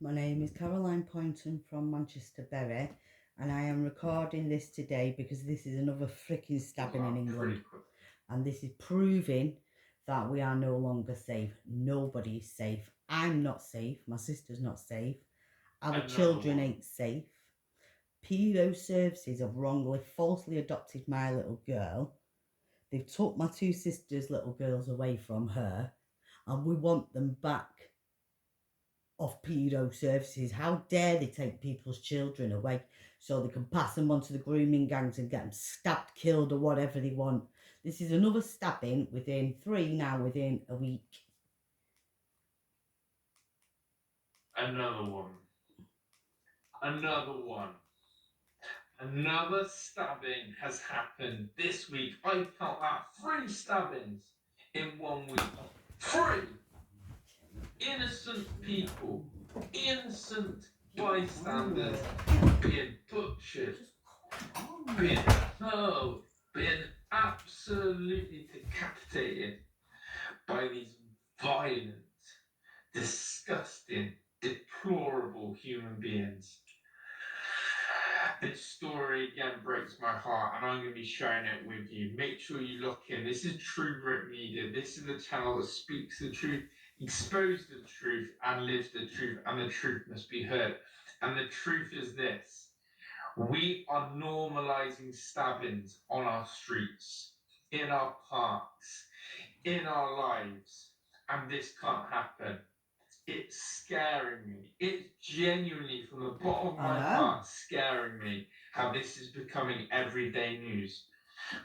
My name is Caroline Poynton from Manchester Bury, and I am recording this today because this is another freaking stabbing in England. And this is proving that we are no longer safe. Nobody is safe. I'm not safe. My sister's not safe. Our children ain't safe. Pedo services have wrongly, falsely adopted my little girl. They've took my two sisters' little girls away from her, and we want them back off pedo services. How dare they take people's children away so they can pass them on to the grooming gangs and get them stabbed, killed, or whatever they want. This is another stabbing within within a week. Another one. Another stabbing has happened this week. I count that 3 stabbings in 1 week. 3 innocent people, innocent bystanders being butchered, being hurled, being absolutely decapitated by these violent, disgusting, deplorable human beings. This story again breaks my heart, and I'm going to be sharing it with you. Make sure you look in. This is True Brit Media. This is the channel that speaks the truth, exposes the truth, and lives the truth, and the truth must be heard. And the truth is this: we are normalizing stabbings on our streets, in our parks, in our lives, and this can't happen. It's scaring me. It's genuinely, from the bottom of my heart, scaring me how this is becoming everyday news.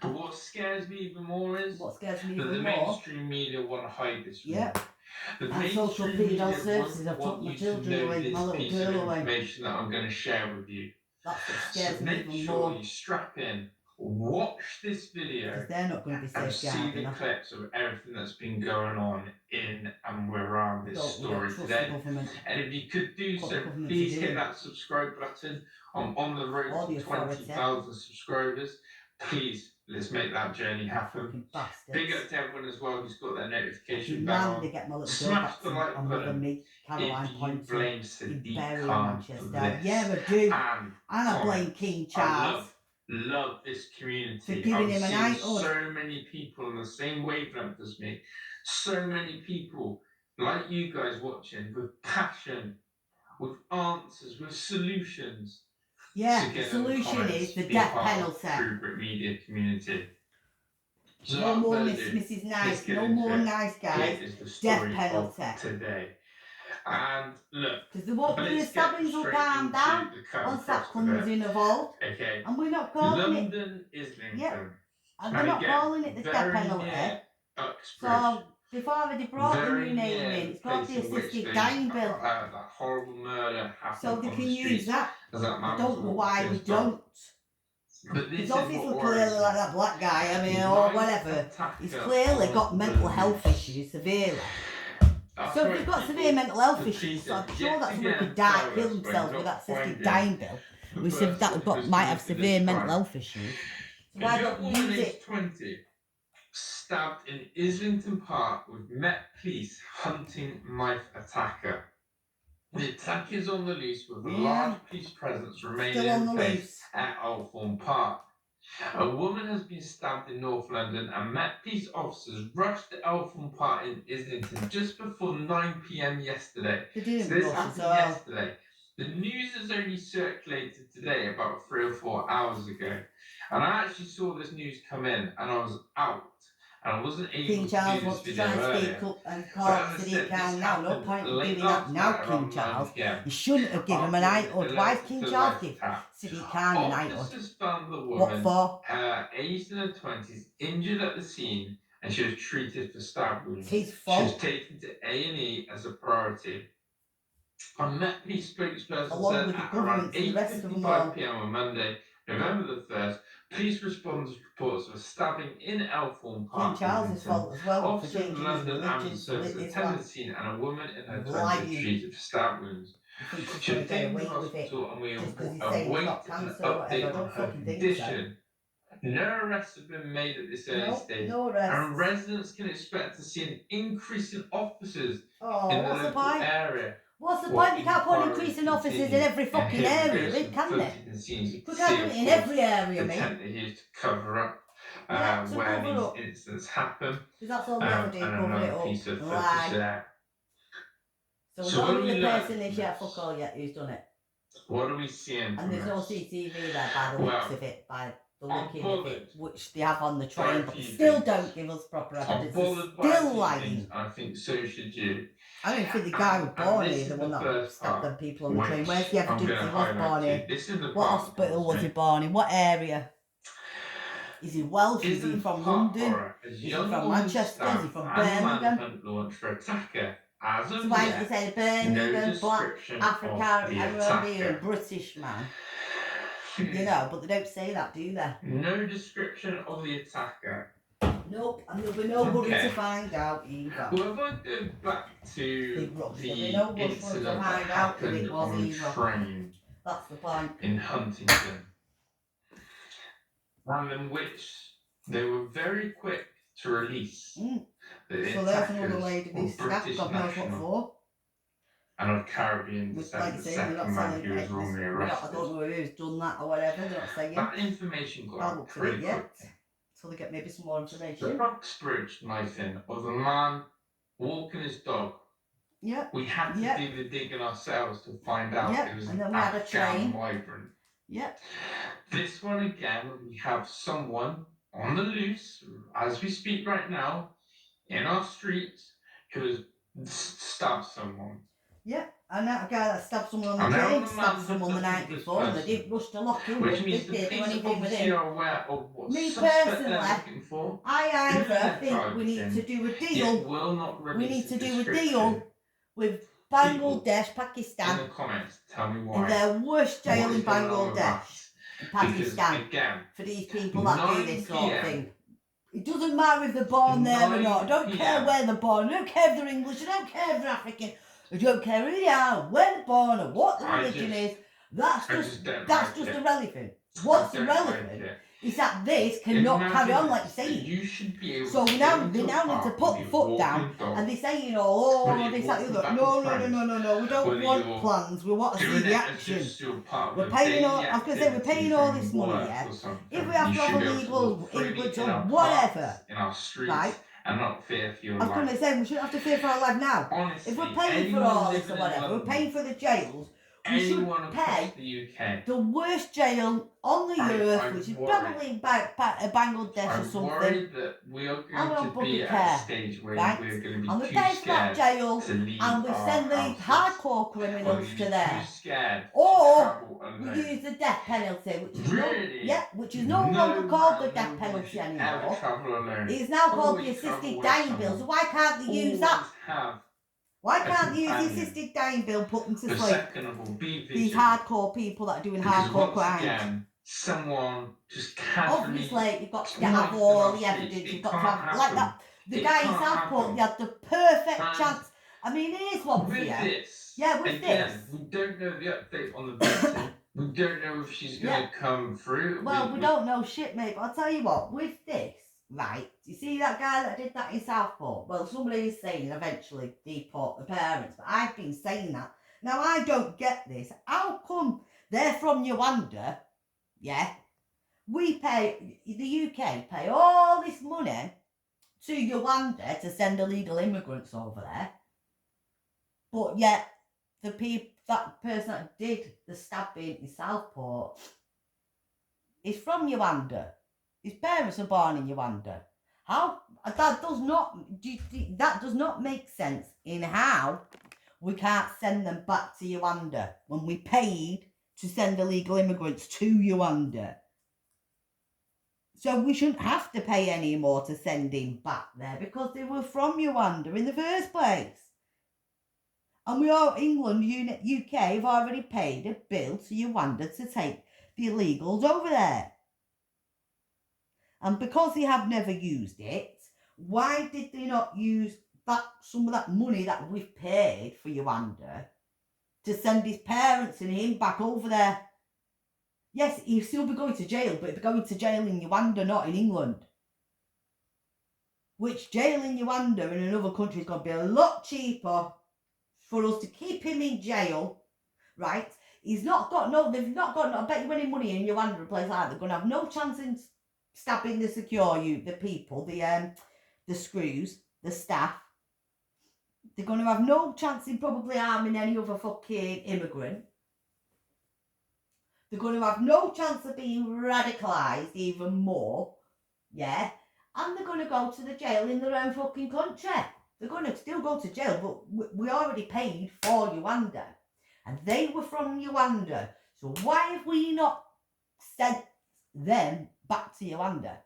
But what scares me even more is that the mainstream media want to hide this from me. The mainstream media want you to know this piece of information that I'm going to share with you. So make sure you strap in, watch this video, and see the clips of everything that's been going on in and around this story today. And if you could do so, please hit that subscribe button. I'm on the road to 20,000 subscribers. Please, let's make that journey happen. Big up to everyone as well who's got their notification bell on. Smash the like button if you blame Sadiq Khan for this. Yeah, I do. And I blame King Charles. I love this community. For giving him an knighthood. So many people on the same wavelength as me. So many people like you guys watching with passion, with answers, with solutions. Yeah, the solution is the death penalty. True Brit Media community. So no more Mrs. Nice, no more nice guys. Death penalty today. And look, because there won't be a stabbings will calm down once that comes in evolved. Okay. And we're not calling London, Islington. Yeah. And we're not calling it the death penalty. So before they brought the new name in, it's called the assisted dying bill. That horrible murder happened. So they can use that. I don't know why we don't. He's obviously clearly like that black guy, I mean, or whatever. He's clearly got mental health issues severely. So if you've got severe mental health issues, so I'm sure that someone could die, kill themselves with that assisted dying bill. We said that might have severe mental health issues. So why don't we use it? 20, stabbed in Islington Park with Met Police hunting knife attacker. The attack is on the loose with a large police presence remaining in place at Elthorne Park. A woman has been stabbed in North London, and Met Police officers rushed to Elthorne Park in Islington just before 9 p.m. yesterday. So this happened yesterday. The news has only circulated today about 3 or 4 hours ago. And I actually saw this news come in, and I was out. And I wasn't able King Charles wants to try and speak up and call Sadiq Khan now. No point in doing that now, King Charles. You shouldn't have given him a knighthood. Why has King Charles give Sadiq Khan a knighthood? Officers found the woman, what for? Aged in her 20s, injured at the scene, and she was treated for stab wounds. His fault. She was taken to A&E as a priority. A Met Police spokesperson said at around 8:55 p.m. on Monday, November the 1st, police responded to reports of a stabbing in Elthorne Park. King Charles' fault as well. Officers from London Ambulance Service attended the scene, and a woman in her 20s treated for stab wounds. She was taken to the hospital, and we awaited an update on her condition. No arrests have been made at this early stage, and residents can expect to see an increase in officers in the local area What's the What point? You can't put inquiries increasing officers in continue, every and fucking here we area, go, some can they? footage and scenes you can We can't see, do of it in course, every area, the mate. tent they used to cover up Yeah, to where cover these up. incidents happen. Because that's all they ever do, And cover it another up. piece of footage Lie. there. So we So what don't do know we the learn person from is yet, this? fuck all yet, who's done it. What are we seeing And from there's no this? CCTV there by the looks of it, by the I'm looking of it, bothered which they have on the by train, a but they few still things. don't give us proper I'm evidence. They're bothered by a still few lying. things, and I think so should you. I don't think the guy was born this here, the is one the that first stabbed part, them people on the train. which Where's the I'm evidence going he to was highlight born to here? you. This is the What part hospital that was he me. born in? What area? Is he Welsh? Is he Isn't from part London? horror as Is he young from woman Manchester? Is he stabbed from and Birmingham? manhunt launched for attacker. As So of why did you yet, say no Birmingham, black, description Africa, of the I remember you, attacker. British man. You know, but they don't say that, do they? No description of the attacker. Nope, and there'll be no hurry to find out either. Well, if I go back to the incident that happened on the train That's the point. in Huntington, and in which they were very quick to release the So there's another attackers lady were who's stabbed, British God knows what national for. and of Caribbean descent, Like you the say, they're not second man saying who was wrongly I arrested. don't know who's done that or whatever, they're not saying. That information got out pretty quick. So they get maybe some more information. The Uxbridge knifing of the man walking his dog. Yeah. We had to do the digging ourselves to find out it was and an then we had a Afghan train. migrant. Yep. This one again, we have someone on the loose, as we speak right now, in our streets, who has stabbed someone. Yep. And that guy that stabbed someone on the train stabbed someone the night before, and they didn't rush to lock him up, which means did the they? Do police anything with obviously him. are aware of what Me suspect they're personally, looking for. I either think we need to do a deal. Will not We need to do a description. deal with Bangladesh, Pakistan, In the comments, tell me why. in their worst jail in What is going on with Bangladesh, in Pakistan, Because, again, for these people that do this sort of 9 thing. It doesn't matter if they're born there or not. I don't care where they're born. I don't care if they're English. I don't care if they're African. I don't care who they are, where they're born, or what the religion is. That's just irrelevant. What's irrelevant is that this cannot carry on like you're saying. So they now need to put the foot down, and they're saying, oh, this, that, the other. No, we don't want plans, we want to see the action. We're paying all, I was going to say, we're paying all this money, yeah? If we have to have illegal immigrants or whatever, right? And not fear for your life. I was going to say, we shouldn't have to fear for our life now. Honestly, if we're paying for all this or whatever, we're paying for the jails, we should pay the worst jail on the earth, which is probably in Bangladesh or something. I'm worried that we are going to be at a stage where we're going to be and we pay for that jail, and we send the hardcore criminals to there. Or we use the death penalty, which is no longer called the death penalty anymore. It is now called the assisted dying bill. So why can't they use that? Why can't they use the assisted dying bill and put them to sleep? These hardcore people that are doing hardcore crimes. Someone just can't. Obviously, you've got to have all the evidence. You've got to have like that. The guy in Southport, he had the perfect chance. I mean, here's one for you. Yeah, with this. We don't know the update on the victim. We don't know if she's going to come through. Well, we don't know shit, mate. But I'll tell you what. With this, right? You see that guy that did that in Southport? Well, somebody is saying eventually deport the parents, but I've been saying that. Now, I don't get this. How come they're from Uganda? Yeah, we pay, the UK pay all this money to Uganda to send illegal immigrants over there, but yet that person that did the stabbing in Southport is from Uganda. His parents are born in Uganda. How that does not make sense in how we can't send them back to Uganda when we paid to send illegal immigrants to Uganda. So we shouldn't have to pay any more to send him back there because they were from Uganda in the first place. And we are, England, UK have already paid a bill to Uganda to take the illegals over there. And because they have never used it, why did they not use some of that money that we've paid for Uganda to send his parents and him back over there? Yes, he'll still be going to jail, but he'll be going to jail in Uganda, not in England. Which jail in Uganda in another country is going to be a lot cheaper for us to keep him in jail, right? He's not got no, they've not got no, I bet you any money in your hand or a place like that, they're going to have no chance in stabbing the the people, the screws, the staff. They're going to have no chance in probably harming any other fucking immigrant. They're going to have no chance of being radicalised even more, yeah? And they're going to go to the jail in their own fucking country. They're going to still go to jail, but we already paid for Rwanda. And they were from Rwanda. So why have we not sent them back to Rwanda?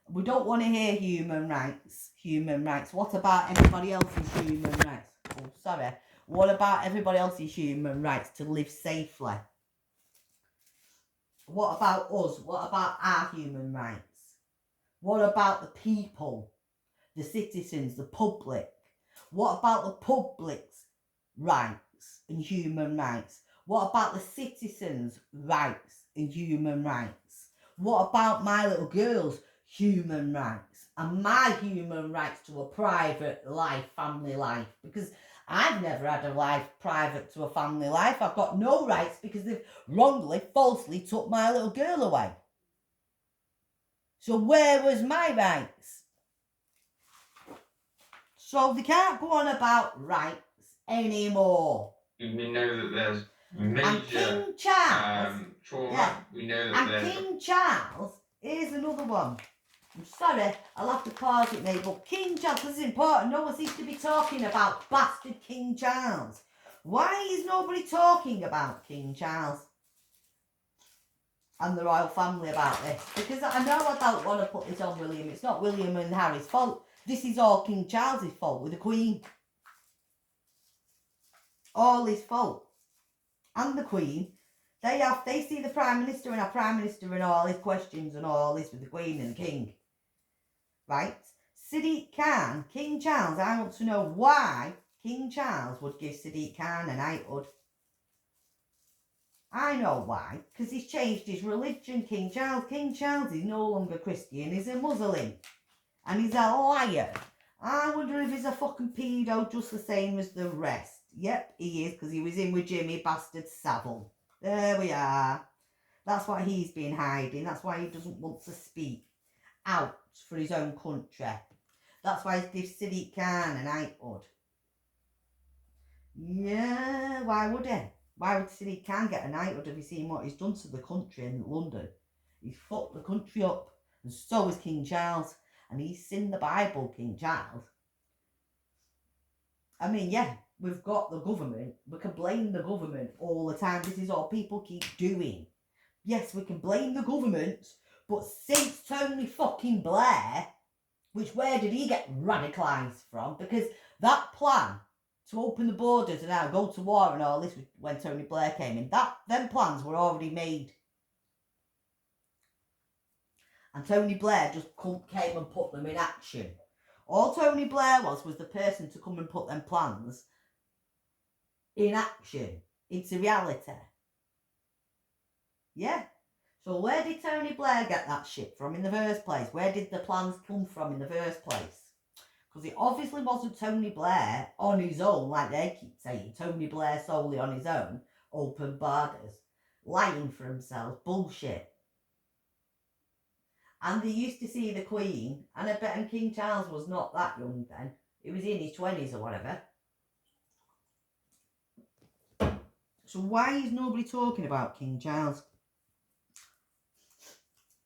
We don't want to hear human rights. Human rights. What about everybody else's human rights? Oh, sorry. What about everybody else's human rights to live safely? What about us? What about our human rights? What about the people, the citizens, the public? What about the public's rights and human rights? What about the citizens' rights and human rights? What about my little girl's human rights and my human rights to a private life, family life? Because I've never had a life private to a family life. I've got no rights because they've wrongly, falsely took my little girl away. So where was my rights? So they can't go on about rights anymore. We know that there's major and King Charles, trauma. Yeah. We know that And there's King Charles, here's another one. I'm sorry, I'll have to pause it now, but King Charles, this is important. No one seems to be talking about bastard King Charles. Why is nobody talking about King Charles and the royal family about this? Because I know I don't want to put this on William. It's not William and Harry's fault. This is all King Charles's fault with the Queen. All his fault. And the Queen. They see the Prime Minister and our Prime Minister and all his questions and all this with the Queen and the King. Right? Sadiq Khan, King Charles, I want to know why King Charles would give Sadiq Khan a knighthood. I know why, because he's changed his religion, King Charles. King Charles is no longer Christian, he's a Muslim. And he's a liar. I wonder if he's a fucking pedo just the same as the rest. Yep, he is, because he was in with Jimmy Bastard Savile. There we are. That's what he's been hiding. That's why he doesn't want to speak out for his own country. That's why he gives Sadiq Khan a knighthood. Yeah, why would he? Why would Sadiq Khan get a knighthood if he's seen what he's done to the country in London? He's fucked the country up. And so has King Charles. And he's in the Bible, King Charles. I mean, yeah, we've got the government. We can blame the government all the time. This is all people keep doing. Yes, we can blame the government, but since Tony fucking Blair, where did he get radicalised from? Because that plan to open the borders and now go to war and all this when Tony Blair came in, them plans were already made. And Tony Blair just came and put them in action. All Tony Blair was the person to come and put them plans in action, into reality. Yeah. So where did Tony Blair get that shit from in the first place? Where did the plans come from in the first place? Because it obviously wasn't Tony Blair on his own, like they keep saying. Tony Blair solely on his own. Open borders. Lying for himself. Bullshit. And they used to see the Queen, and I bet King Charles was not that young then. He was in his 20s or whatever. So why is nobody talking about King Charles?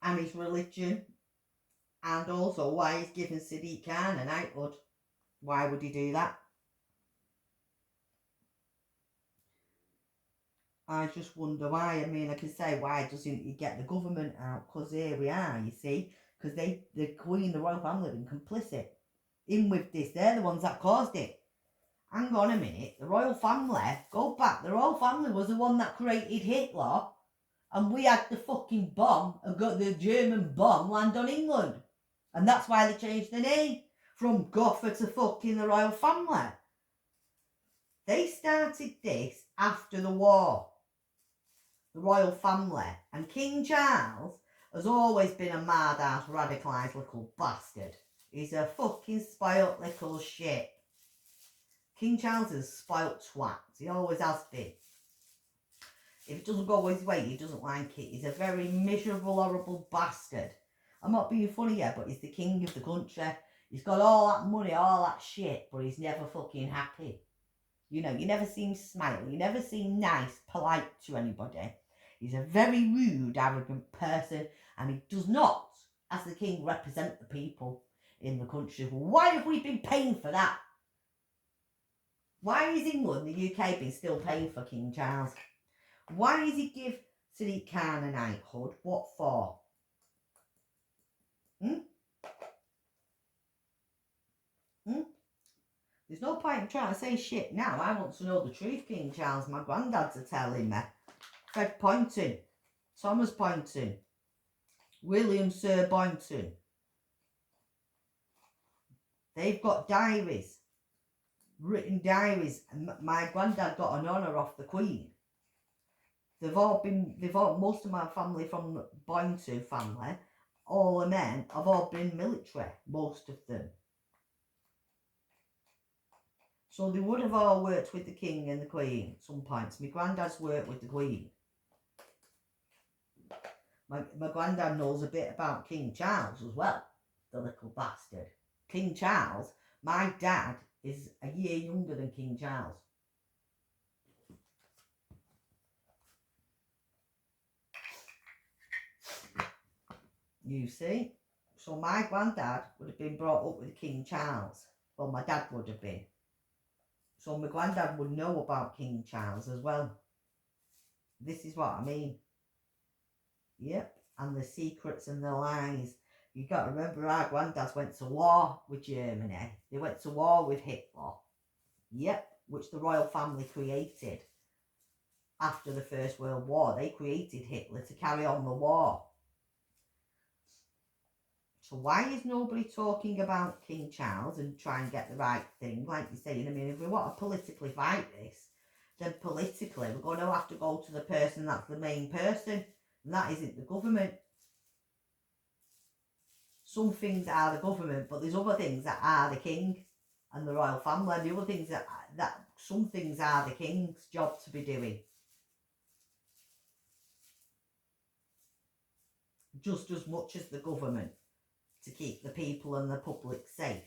And his religion? And also why he's giving Sadiq Khan a knighthood? Why would he do that? I just wonder why. I mean, I can say, why doesn't he get the government out? Because here we are, you see. Because the Queen, the royal family, have been complicit in with this. They're the ones that caused it. Hang on a minute. The royal family, go back. The royal family was the one that created Hitler. And we had the fucking bomb, and got the German bomb land on England. And that's why they changed the name from Gotha to fucking the royal family. They started this after the war. The royal family. And King Charles has always been a mad-ass, radicalised little bastard. He's a fucking spoilt little shit. King Charles is a spoilt twat. He always has been. If it doesn't go his way, he doesn't like it. He's a very miserable, horrible bastard. I'm not being funny here, but he's the king of the country. He's got all that money, all that shit, but he's never fucking happy. You know, you never see him smile. You never see him nice, polite to anybody. He's a very rude, arrogant person, and he does not, as the king, represent the people in the country. Why have we been paying for that? Why is England, the UK, been still paying for King Charles? Why does he give Sadiq Khan a knighthood? What for? There's no point in trying to say shit now. I want to know the truth, King Charles. My granddads are telling me. Fred Poynton, Thomas Poynton, William Sir Poynton. They've got diaries, written diaries. And my granddad got an honour off the Queen. Most of my family from the Poynton family, all the men, have all been military, most of them. So they would have all worked with the King and the Queen at some points. My granddad's worked with the Queen. My granddad knows a bit about King Charles as well, the little bastard. King Charles, my dad is a year younger than King Charles. You see? So my granddad would have been brought up with King Charles. Well, my dad would have been. So my granddad would know about King Charles as well. This is what I mean. Yep. And the secrets and the lies. You got to remember our granddads went to war with Germany. They went to war with Hitler. Yep. Which the royal family created. After the First World War, they created Hitler to carry on the war. So why is nobody talking about King Charles and try and get the right thing? Like you're saying, I mean, if we want to politically fight this, then politically we're going to have to go to the person that's the main person. And that isn't the government. Some things are the government, but there's other things that are the king and the royal family. And the other things that some things are the king's job to be doing. Just as much as the government, to keep the people and the public safe.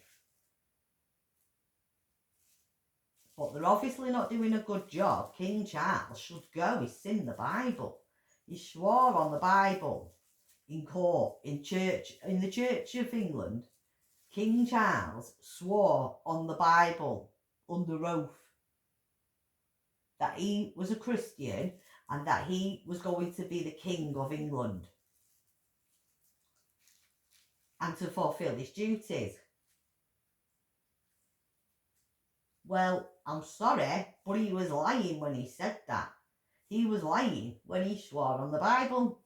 But they're obviously not doing a good job. King Charles should go. He's in the Bible. He swore on the Bible in court, in church, in the Church of England. King Charles swore on the Bible under oath that he was a Christian and that he was going to be the King of England and to fulfill his duties. Well, I'm sorry, but he was lying when he said that. He was lying when he swore on the Bible.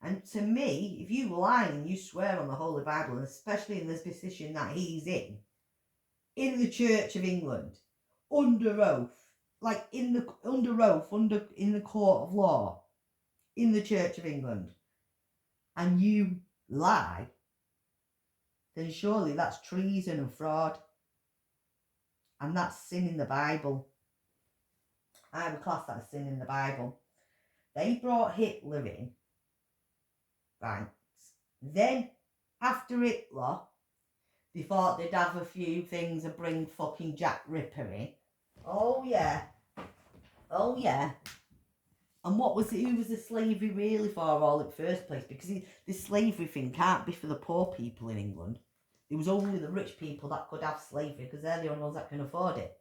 And to me, if you lie and you swear on the Holy Bible, and especially in this position that he's in the Church of England, under oath, like in the court of law, in the Church of England, and you lie, then surely that's treason and fraud. And that's sin in the Bible. I would class that as sin in the Bible. They brought Hitler in, right? Then, after Hitler, they thought they'd have a few things and bring fucking Jack Ripper in. Oh yeah. Oh yeah. And what was it? Who was the slavery really for all in the first place? Because this slavery thing can't be for the poor people in England. It was only the rich people that could have slavery because they're the only ones that can afford it.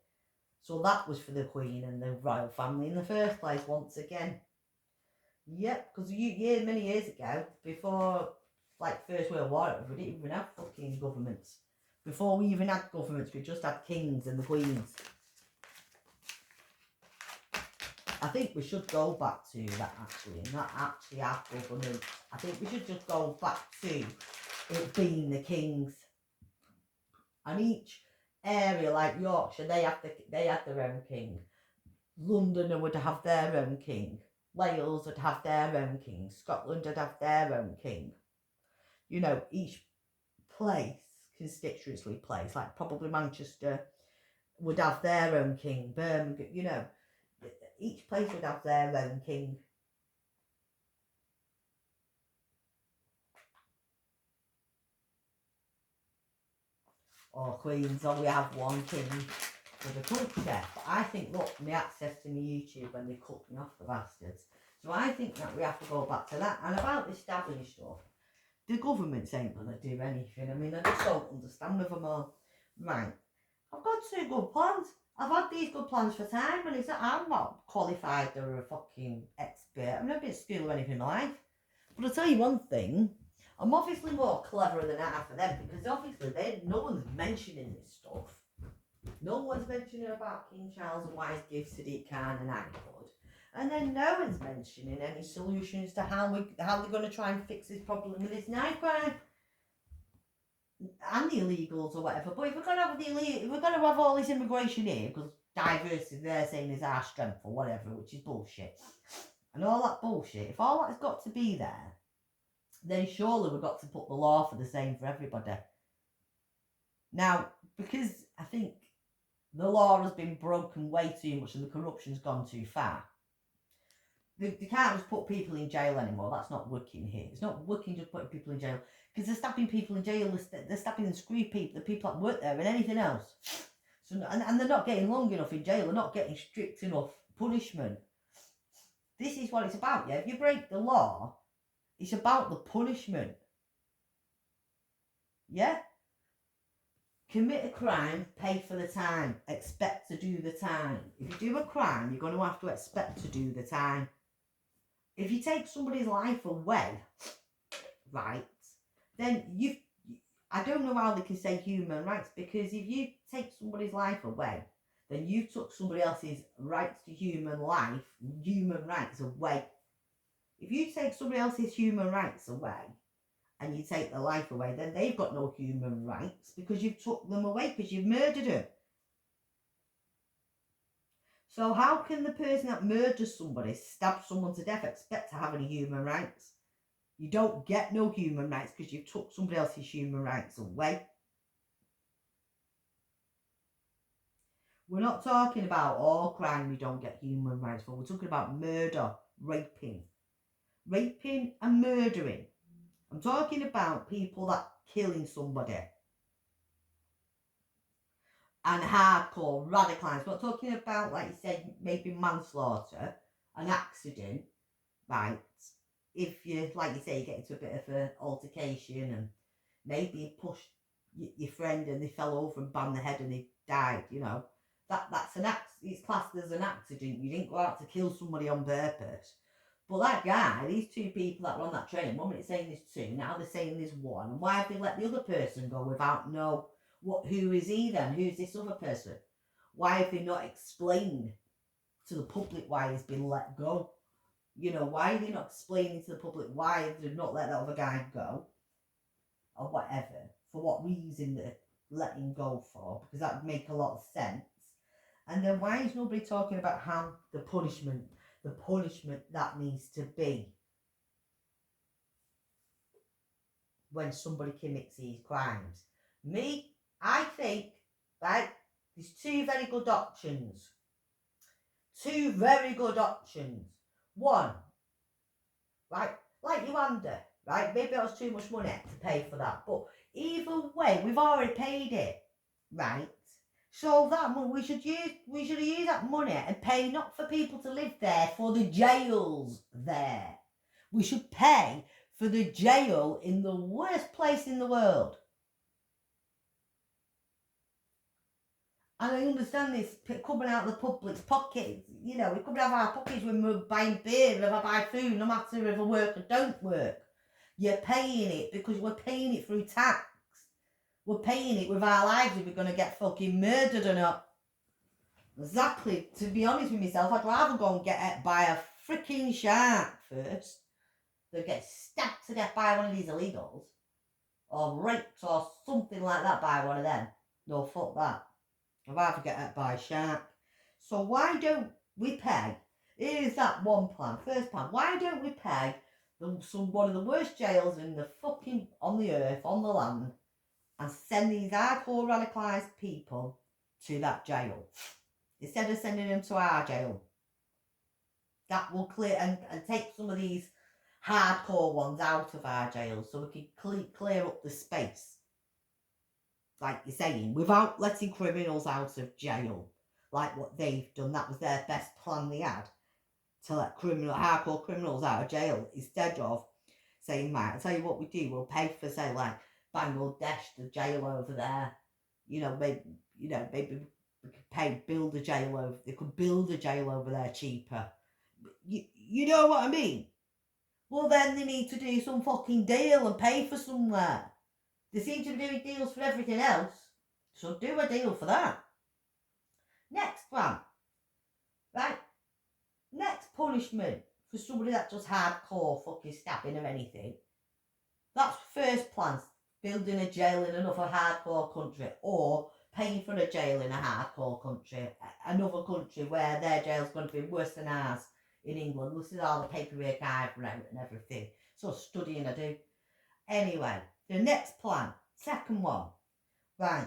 So that was for the Queen and the royal family in the first place, once again. Yep, because many years ago, before like First World War, we didn't even have fucking governments. Before we even had governments, we just had kings and the queens. I think we should go back to that actually, and not actually have government. I think we should just go back to it being the kings. And each area, like Yorkshire, they had their own king. London would have their own king. Wales would have their own king. Scotland would have their own king. You know, each place, constituency place, like probably Manchester, would have their own king. Birmingham, you know, each place would have their own king. Or queens, or we have one king for the culture. But I think, look, my access to my YouTube when they cut me off, the bastards. So I think that we have to go back to that. And about this stabbing stuff, the government ain't going to do anything. I mean, I just don't understand with them all. Right, I've got 2 good plans. I've had these good plans for time, and it's I'm not qualified or a fucking expert. I've never been to school or anything in my life. But I'll tell you one thing, I'm obviously more clever than half of them, because obviously no one's mentioning this stuff. No one's mentioning about King Charles and why he gives Sadiq Khan an iPod. And then no one's mentioning any solutions to how they're going to try and fix this problem with this knife crime and the illegals or whatever. But if we're going to have if we're going to have all this immigration here, because diversity they're saying is our strength or whatever, which is bullshit, and all that bullshit, if all that's got to be there, then surely we've got to put the law for the same for everybody. Now, because I think the law has been broken way too much and the corruption's gone too far, they can't just put people in jail anymore. That's not working here. It's not working just putting people in jail, because they're stabbing people in jail, they're stabbing and screw people, the people that work there, and anything else. So, and they're not getting long enough in jail, they're not getting strict enough punishment. This is what it's about, yeah? If you break the law, it's about the punishment. Yeah? Commit a crime, pay for the time, expect to do the time. If you do a crime, you're going to have to expect to do the time. If you take somebody's life away, right, then I don't know how they can say human rights, because if you take somebody's life away, then you took somebody else's rights to human life, human rights away. If you take somebody else's human rights away and you take their life away, then they've got no human rights, because you've took them away, because you've murdered them. So how can the person that murders somebody, stabs someone to death, expect to have any human rights? You don't get no human rights because you've took somebody else's human rights away. We're not talking about all crime we don't get human rights for. We're talking about murder, raping and murdering. I'm talking about people that killing somebody. And hardcore, radicalised. We're not talking about, like you said, maybe manslaughter, an accident, right? If you, like you say, you get into a bit of an altercation and maybe you pushed your friend and they fell over and banged their head and they died, you know. That's an it's classed as an accident. You didn't go out to kill somebody on purpose. But that guy, these 2 people that were on that train, one minute saying there's 2, now they're saying there's 1. And why have they let the other person go without who is he then? Who's this other person? Why have they not explained to the public why he's been let go? You know, why are they not explaining to the public why they did not let that other guy go? Or whatever. For what reason they're letting him go for? Because that would make a lot of sense. And then why is nobody talking about how the punishment that needs to be when somebody commits these crimes? I think, right, there's 2 very good options. 2 very good options. One, right, like you wonder, right, maybe it was too much money to pay for that, but either way, we've already paid it, right? So that we should use that money and pay not for people to live there, for the jails there. We should pay for the jail in the worst place in the world. And I understand this coming out of the public's pockets. You know, we come out of our pockets when we're buying beer, if I buy food, no matter if I work or don't work. You're paying it because we're paying it through tax. We're paying it with our lives if we're going to get fucking murdered or not. Exactly. To be honest with myself, I'd rather go and get hit by a freaking shark first than get stabbed to death by one of these illegals. Or raped or something like that by one of them. No, fuck that. I'd rather get hit by a shark. So why don't we pay? Here's that one plan. First plan. Why don't we pay one of the worst jails in the fucking on the earth, on the land, and send these hardcore radicalised people to that jail. Instead of sending them to our jail. That will clear and take some of these hardcore ones out of our jail so we can clear up the space. Like you're saying, without letting criminals out of jail. Like what they've done. That was their best plan they had. To let hardcore criminals out of jail. Instead of saying, right, I'll tell you what we do. We'll pay for, say, like, Bangladesh, the jail over there. Maybe we could build a jail over. They could build a jail over there cheaper. You know what I mean? Well, then they need to do some fucking deal and pay for somewhere. They seem to be doing deals for everything else. So do a deal for that. Next one. Right? Next punishment for somebody that does hardcore fucking stabbing or anything. That's first plan. Building a jail in another hardcore country. Or paying for a jail in a hardcore country. Another country where their jail's going to be worse than ours. In England, this is all the paperwork I've read and everything. So studying I do. Anyway, the next plan, second one. Right.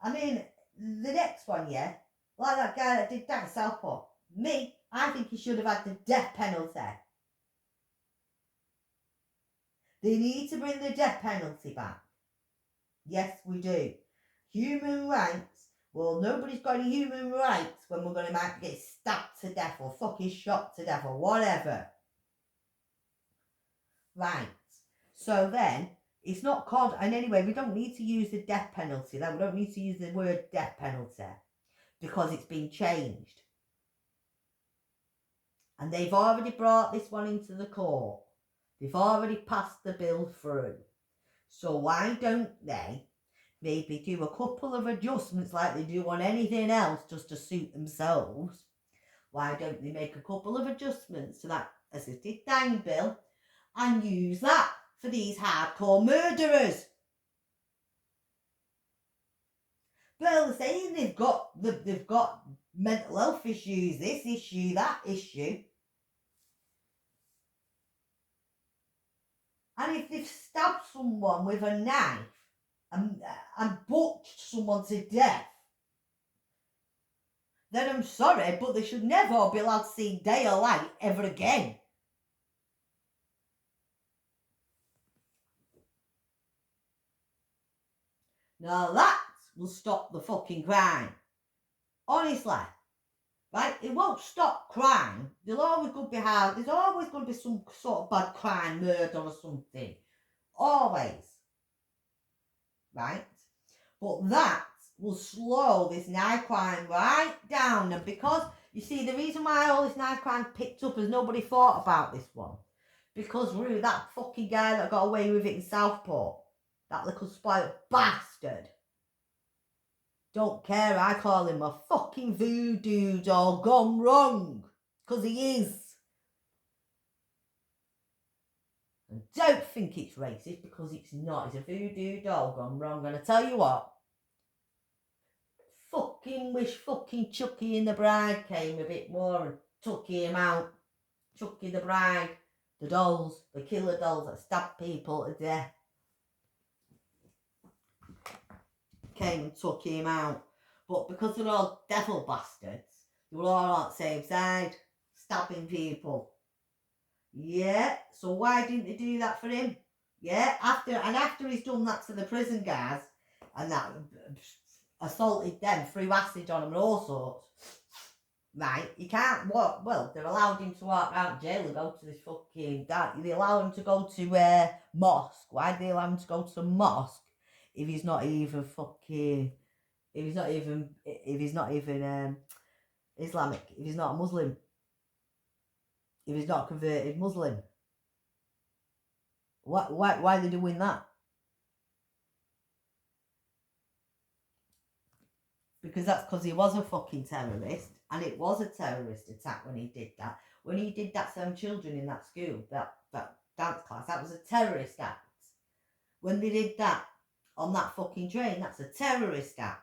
I mean, the next one, yeah, like that guy that did that in Southport. Me, I think he should have had the death penalty. They need to bring the death penalty back. Yes, we do. Human rights. Well, nobody's got any human rights when we're going to might get stabbed to death or fucking shot to death or whatever. Right. So then, it's not called... And anyway, we don't need to use the death penalty. We don't need to use the word death penalty. Because it's been changed. And they've already brought this one into the court. They've already passed the bill through. So why don't they... maybe do a couple of adjustments like they do on anything else just to suit themselves. Why don't they make a couple of adjustments to that assisted dying bill and use that for these hardcore murderers? Well, they're saying they've got mental health issues, this issue, that issue. And if they've stabbed someone with a knife, and butched someone to death, then I'm sorry, but they should never be allowed to see daylight ever again. Now that will stop the fucking crime. Honestly. Right? It won't stop crime. There's always going to be some sort of bad crime, murder or something. Always. Right? But that will slow this knife crime right down. And because, you see, the reason why all this knife crime picked up is nobody thought about this one. Because really, that fucking guy that got away with it in Southport, that little spoiled bastard, don't care, I call him a fucking voodoo doll gone wrong. Because he is. And don't think it's racist, because it's not. It's a voodoo doll gone wrong. And I tell you what, fucking wish fucking Chucky and the Bride came a bit more and took him out. Chucky the Bride, the dolls, the killer dolls that stab people to death, came and took him out. But because they're all devil bastards, they were all on the same side, stabbing people. Yeah, so why didn't they do that for him? Yeah, after he's done that to the prison guards and that assaulted them, threw acid on them and all sorts, right, you can't walk. Well, they're allowed him to walk out of jail and go to this fucking... They allow him to go to mosque. Why do they allow him to go to a mosque if he's not even fucking... If he's not even Islamic, if he's not a Muslim, if he's not a converted Muslim? Why are they doing that? Because that's because he was a fucking terrorist, and it was a terrorist attack when he did that. When he did that to some children in that school, that dance class, that was a terrorist act. When they did that on that fucking train, that's a terrorist act.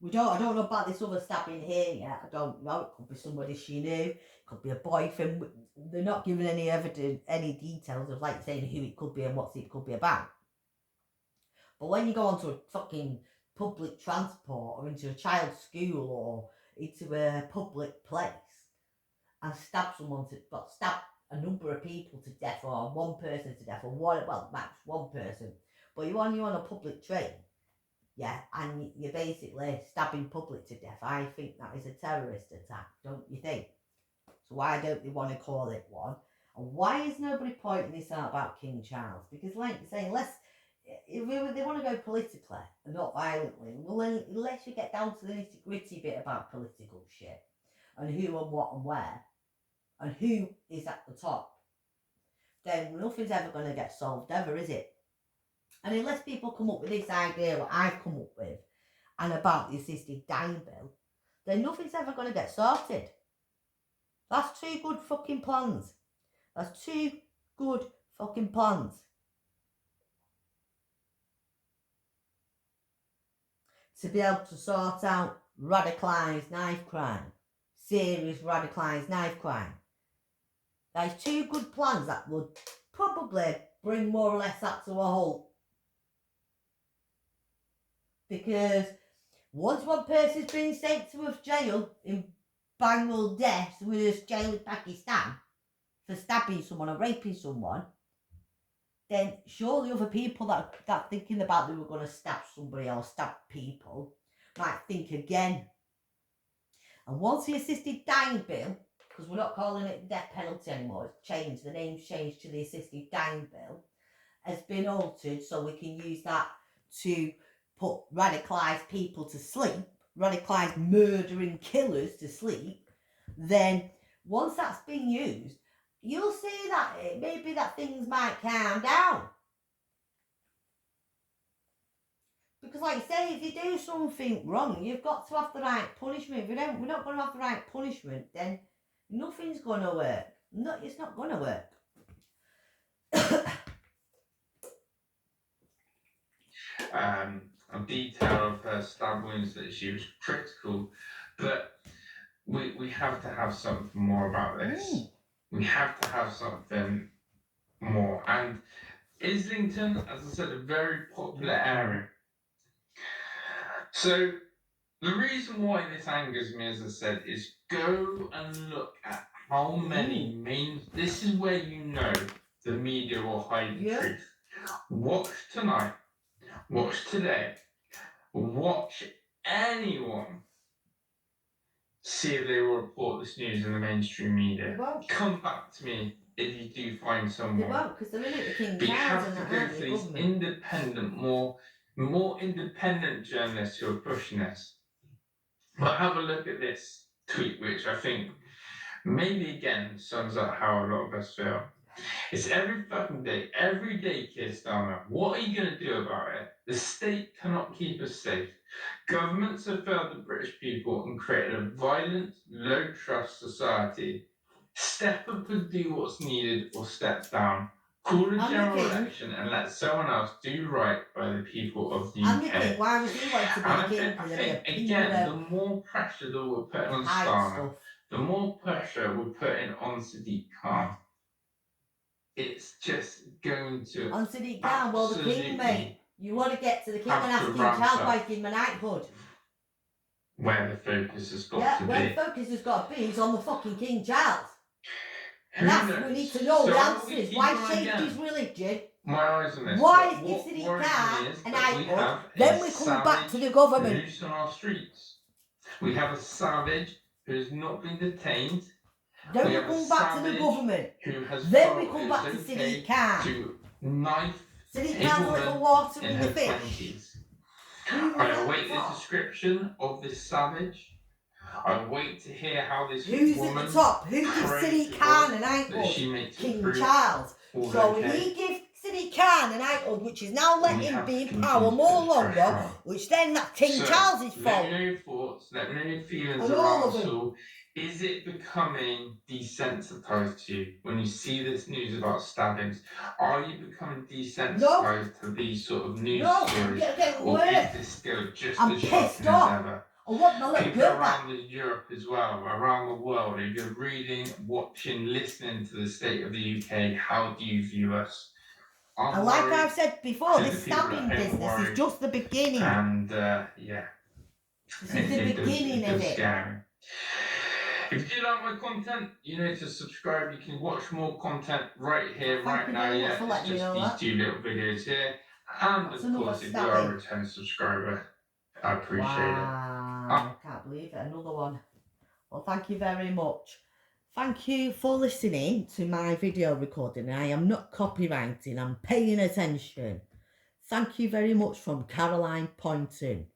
I don't know about this other stabbing here yet. I don't know. It could be somebody she knew. It could be a boyfriend. They're not giving any evidence, any details of like saying who it could be and what it could be about. But when you go onto a fucking public transport or into a child's school or into a public place and stab someone to, well, stab a number of people to death or one person to death or one, well, max one person, but you're on a public train, yeah, and you're basically stabbing public to death. I think that is a terrorist attack, don't you think? So why don't they want to call it one? And why is nobody pointing this out about King Charles? Because like you're saying, if they want to go politically and not violently, well, unless you get down to the nitty gritty bit about political shit and who and what and where and who is at the top, then nothing's ever going to get solved ever, is it? And unless people come up with this idea what I've come up with and about the assisted dying bill, then nothing's ever going to get sorted. That's two good fucking plans. That's two good fucking plans. To be able to sort out radicalised knife crime. Serious radicalised knife crime. There's two good plans that would probably bring more or less that to a halt. Because once one person's been sent to a jail in Bangladesh, worst jail in Pakistan, for stabbing someone or raping someone, then surely other people that thinking about they were going to stab somebody or stab people might think again. And once the assisted dying bill, because we're not calling it death penalty anymore, it's changed, the name's changed to the assisted dying bill, has been altered so we can use that to put radicalised people to sleep, radicalised murdering killers to sleep, then once that's been used, you'll see that maybe that things might calm down. Because like I say, if you do something wrong, you've got to have the right punishment. If we're not going to have the right punishment, then nothing's going to work. No, it's not going to work. A detail of her stab wounds that she was critical, but we have to have something more about this. We have to have something more. And Islington, as I said, a very popular area. So the reason why this angers me, as I said, is go and look at how many this is where you know the media will hide the truth. Watch tonight, watch today, watch anyone see if they will report this news in the mainstream media. Come back to me if you do find someone. They won't, because they're in it, the King But you Charles have and to go for these independent, more independent journalists who are pushing this. But have a look at this tweet, which I think maybe again sums up how a lot of us feel. It's every fucking day, Keir Starmer. What are you going to do about it? The state cannot keep us safe. Governments have failed the British people and created a violent, low-trust society. Step up and do what's needed or step down. Call a general election and let someone else do right by the people of the UK. Why was he wanting to be the king? I think, again, the more pressure that we're putting on Starmer, the more pressure we're putting on Sadiq Khan. It's just going to. On Sadiq Khan, well, the king, mate. You want to get to the king and ask King Charles why he's given him a knighthood. Where the focus has got to be. Where the focus has got to be is on the fucking King Charles. And that's what we need to know the answers. Why change his religion? My eyes on this. Why is gifted Sadiq Khan a knighthood? Then we come back to the government. Loose on our streets. We have a savage who has not been detained. Then we come back to the government. Then we come back to Sadiq Khan. To knife Sadiq Khan's little water in the fish. I await the description of this savage. I wait to hear how this Who's woman at the top? Who gives Sadiq Khan a knighthood? King Charles. So when he gives Sadiq Khan a knighthood, which is now letting him be in power more longer, which then that's King Charles' fault. Let me know your thoughts, let me know your feelings around Saul. Is it becoming desensitized to you when you see this news about stabbings? Are you becoming desensitized to these sort of news stories? Or is this still just as shocking as ever? People around Europe as well, around the world, if you're reading, watching, listening to the state of the UK, how do you view us? I'm And like worried. I've said before, Just this the people at stabbing home are business is worried. just the beginning. And yeah, This is the beginning of it. scare me. If you like my content, you know to subscribe. You can watch more content right here, Thank right you now. very much Yeah, for it's letting me just know these that. 2 little videos here. And That's of another course, if you are a stabbing. returning subscriber, I appreciate it. Wow, I can't believe it. Another one. Well, thank you very much. Thank you for listening to my video recording. I am not copywriting, I'm paying attention. Thank you very much from Caroline Poynton.